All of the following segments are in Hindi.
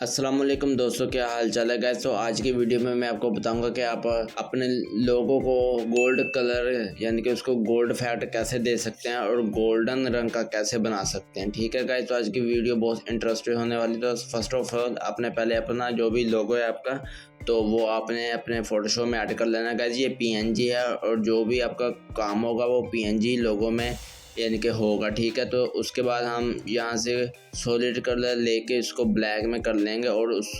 अस्सलाम वालेकुम दोस्तों, क्या हाल चाल है गाइस। तो आज की वीडियो में मैं आपको बताऊंगा कि आप अपने लोगों को गोल्ड कलर यानी कि उसको गोल्ड इफेक्ट कैसे दे सकते हैं और गोल्डन रंग का कैसे बना सकते हैं। ठीक है गाइस, तो आज की वीडियो बहुत इंटरेस्टिंग होने वाली है। तो फर्स्ट ऑफ ऑल आपने पहले अपना जो भी लोगो है आपका, तो वो आपने अपने फोटोशॉप में ऐड कर लेना गाइस। ये पीएनजी है और जो भी आपका काम होगा वो पीएनजी लोगो में यानी कि होगा। ठीक है, तो उसके बाद हम यहाँ से सॉलिड कलर लेके इसको ब्लैक में कर लेंगे और उस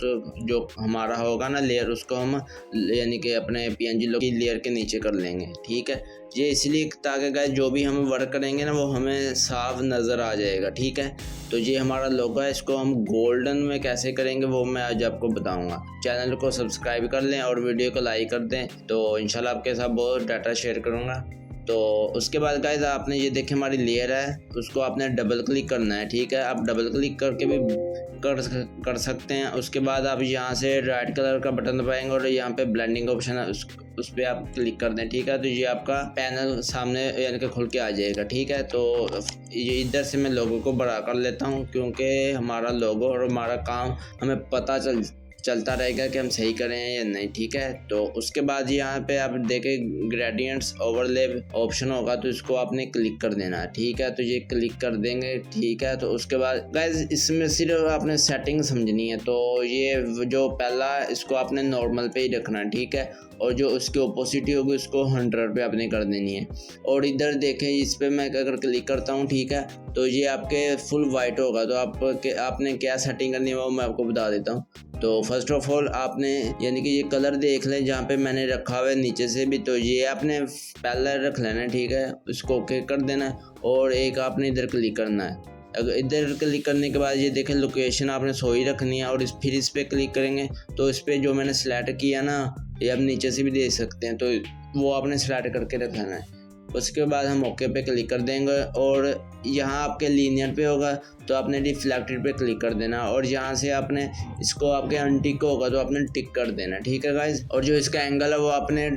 जो हमारा होगा ना लेयर, उसको हम यानी कि अपने पीएनजी लोगो की लेयर के नीचे कर लेंगे। ठीक है, ये इसलिए ताकि गाइस जो भी हम वर्क करेंगे ना वो हमें साफ नज़र आ जाएगा। ठीक है, तो ये हमारा लोगो है, इसको हम गोल्डन में कैसे करेंगे वो मैं आज आपको बताऊंगा। चैनल को सब्सक्राइब कर लें और वीडियो को लाइक कर दें, तो इंशाल्लाह आपके साथ बहुत डाटा शेयर करूँगा। तो उसके बाद गाइस आपने ये देखें हमारी लेयर है, उसको आपने डबल क्लिक करना है। ठीक है, आप डबल क्लिक करके भी कर सकते हैं। उसके बाद आप यहाँ से राइट कलर का बटन दबाएंगे और यहाँ पे ब्लेंडिंग ऑप्शन है, उस पर आप क्लिक कर दें। ठीक है, तो ये आपका पैनल सामने यानी कि खुल के आ जाएगा। ठीक है, तो ये इधर से मैं लोगो को बड़ा कर लेता हूँ क्योंकि हमारा लोगो और हमारा काम हमें पता चलता रहेगा कि हम सही करें या नहीं। ठीक है, तो उसके बाद यहाँ पे आप देखें ग्रेडियंट्स ओवरले ऑप्शन होगा, तो इसको आपने क्लिक कर देना है। ठीक है, तो ये क्लिक कर देंगे। ठीक है, तो उसके बाद गाइस इसमें सिर्फ आपने सेटिंग समझनी है। तो ये जो पहला इसको आपने नॉर्मल पे ही रखना है। ठीक है, और जो उसके ऑपोजिट होगी उसको 100 पे आपने कर देनी है। और इधर देखें इस पे मैं अगर क्लिक करता हूँ, ठीक है, तो ये आपके फुल वाइट होगा। तो आपने क्या सेटिंग करनी है वो मैं आपको बता देता हूँ। तो फर्स्ट ऑफ ऑल आपने यानी कि ये कलर देख लें जहाँ पे मैंने रखा हुआ है नीचे से भी, तो ये आपने पहले रख लेना है। ठीक है, इसको ओके कर देना है और एक आपने इधर क्लिक करना है। अगर इधर क्लिक करने के बाद ये देखें लोकेशन आपने सोई रखनी है और फिर इस पर क्लिक करेंगे तो इस पर जो मैंने सेलेक्ट किया ना, ये आप नीचे से भी दे सकते हैं, तो वो आपने सेलेक्ट करके रखना है। उसके बाद हम ओके पे क्लिक कर देंगे और यहाँ आपके लीनियर पे होगा तो आपने रिफ्लेक्टेड पे क्लिक कर देना और यहाँ से आपने इसको आपके अनटिक होगा तो आपने टिक कर देना। ठीक है गाइस, और जो इसका एंगल है वो आपने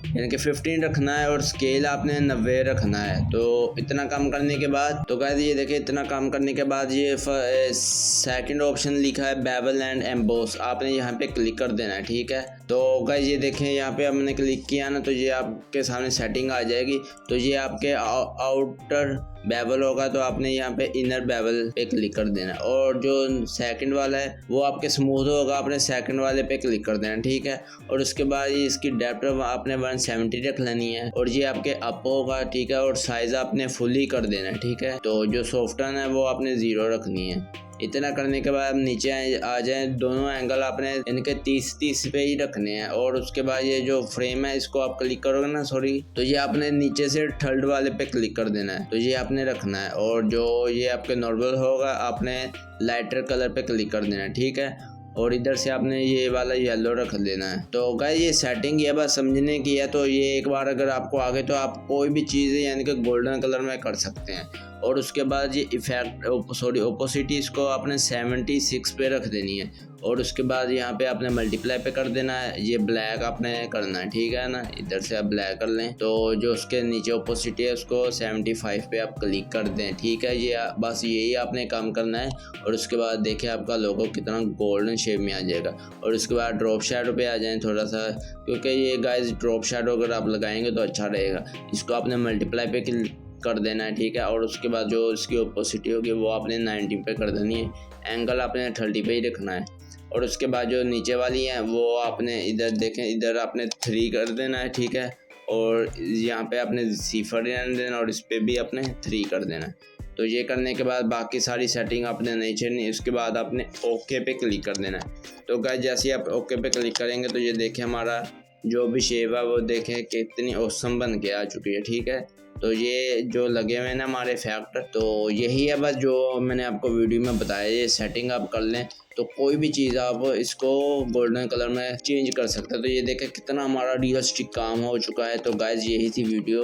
यानी कि 15 रखना है और स्केल आपने 90 रखना है। तो इतना काम करने के बाद तो गाइस ये देखिए इतना काम करने के बाद ये सेकंड ऑप्शन लिखा है बेवल एंड एम्बोस, आपने यहाँ पे क्लिक कर देना है। ठीक है, तो गाइस ये देखें यहाँ पे हमने क्लिक किया ना तो ये आपके सामने सेटिंग आ जाएगी। तो ये आपके आउटर बेवल होगा तो आपने यहाँ पे इनर बेवल पे क्लिक कर देना और जो सेकंड वाला है वो आपके स्मूथ होगा, आपने सेकंड वाले पे क्लिक कर देना। ठीक है, और उसके बाद ये इसकी डेप्थ आपने 170 रख लेनी है और ये आपके अप होगा। ठीक है, और साइज आपने फुली कर देना है। ठीक है, तो जो सॉफ्टन है वो आपने 0 रखनी है। इतना करने के बाद नीचे आ जाए, दोनों एंगल आपने इनके 30 पे ही रखने हैं और उसके बाद ये जो फ्रेम है इसको आप क्लिक करोगे ना, तो ये आपने नीचे से थर्ड वाले पे क्लिक कर देना है, तो ये आपने रखना है और जो ये आपके नॉर्मल होगा आपने लाइटर कलर पे क्लिक कर देना है। ठीक है, और इधर से आपने ये वाला येलो रख देना है। तो गाइस ये सेटिंग ये बस समझने की है, तो ये एक बार अगर आपको आगे तो आप कोई भी चीज़ यानी कि गोल्डन कलर में कर सकते हैं। और उसके बाद ये इफेक्ट ओपोसिटी इसको आपने 76 पे रख देनी है और उसके बाद यहाँ पे आपने मल्टीप्लाई पे कर देना है, ये ब्लैक आपने करना है। ठीक है ना, इधर से आप ब्लैक कर लें तो जो उसके नीचे ओपोसिटी है उसको 75 पे आप क्लिक कर दें। ठीक है, ये बस यही आपने काम करना है और उसके बाद देखिए आपका लोगो कितना गोल्डन शेप में आ जाएगा। और उसके बाद ड्रॉप शैडो पे आ जाएं थोड़ा सा, क्योंकि ये गाइस ड्रॉप शैडो अगर आप लगाएंगे तो अच्छा रहेगा। इसको आपने मल्टीप्लाई पे कर देना है। ठीक है, और उसके बाद जो इसकी ओपोसिटी होगी वो आपने 90 पे कर देनी है, एंगल आपने 30 पे ही रखना है। और उसके बाद जो नीचे वाली है वो आपने इधर देखें, इधर आपने 3 कर देना है। ठीक है, और यहाँ पे आपने सिफर देना और इस पे भी आपने 3 कर देना है। तो ये करने के बाद बाकी सारी सेटिंग आपने नहीं छोड़नी, उसके बाद आपने ओके पे क्लिक कर देना है। तो गाइस जैसे ही आप ओके पे क्लिक करेंगे तो ये देखें हमारा जो भी शेप है वो देखें कितनी औसम बन के आ चुकी है। ठीक है, तो ये जो लगे हुए हैं ना हमारे इफेक्ट, तो यही है बस जो मैंने आपको वीडियो में बताया। ये सेटिंग आप कर लें तो कोई भी चीज़ आप इसको गोल्डन कलर में चेंज कर सकते हैं। तो ये देखें कितना हमारा रियलिस्टिक काम हो चुका है। तो गाइस यही थी वीडियो,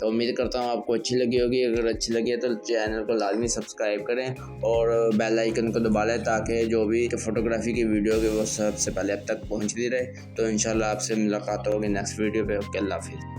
तो उम्मीद करता हूँ आपको अच्छी लगी होगी। अगर अच्छी लगी है तो चैनल को लाजमी सब्सक्राइब करें और बेल आइकन को दबा लें ताकि जो भी फोटोग्राफी की वीडियो होगी वो सबसे पहले अब तक पहुँचती रहे। तो इंशाल्लाह आपसे मुलाकात होगी नेक्स्ट वीडियो पे। ओके, अल्लाह हाफिज़।